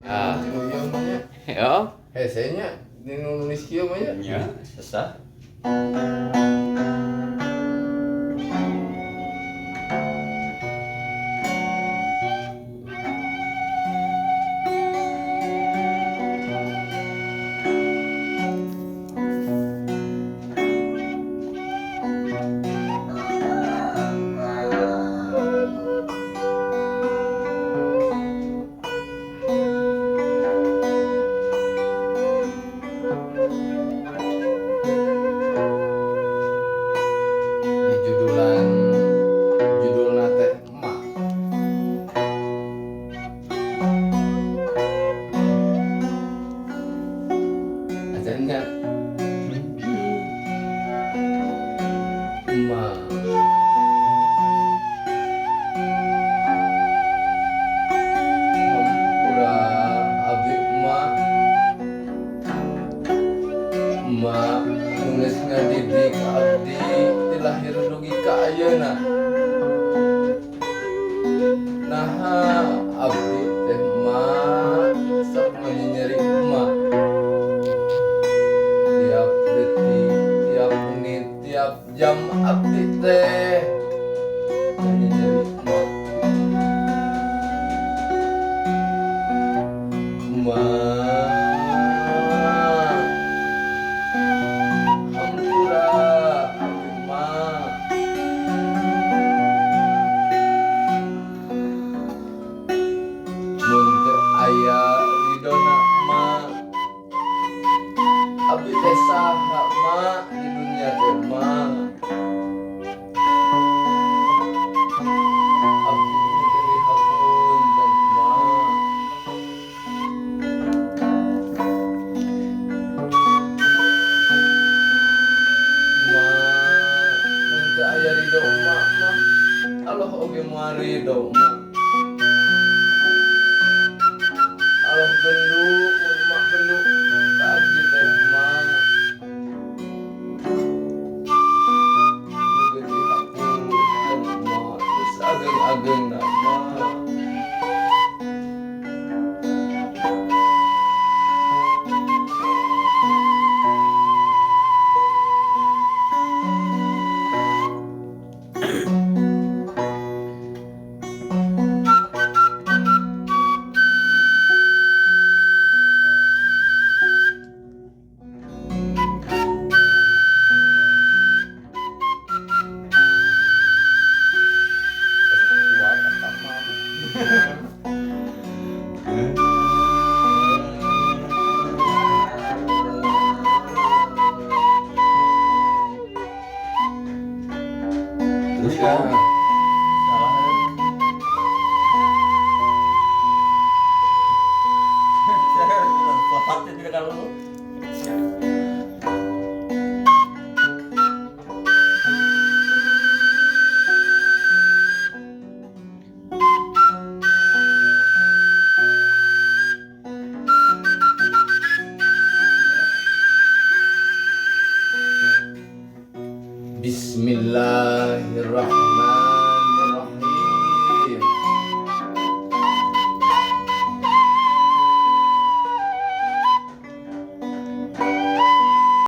Ah, Tinu ieu mah nya. yo. Hese nya dinu nulis kieu mah nya. Ya, sesah. Di judulna teh emak. Acan nya emak. Hampura abdi emak. Emak nulis ngadidik abdi di lahir dugi ka ayeuna. Naha abdi teh emak sok nyeri emak. Tiap detik, tiap menit, tiap jam abdi teh nyeri emak. Emak, hampura abdi emak. Mun teu aya ridona emak, abdi teh saha emak di dunia teh emak. Abdi memberi hapunten emak. Emak, mun teu aya ridho emak mah, Allah oge moal ridho emak. Allah bendu, mun emak bendu ka abdi teh emak. Memberi hapunten emak, geus ageng-agengna emak. Kuat kata mama. Terus Ya, kok salah. Papat tidak kalau Bismillahirrahmanirrahim.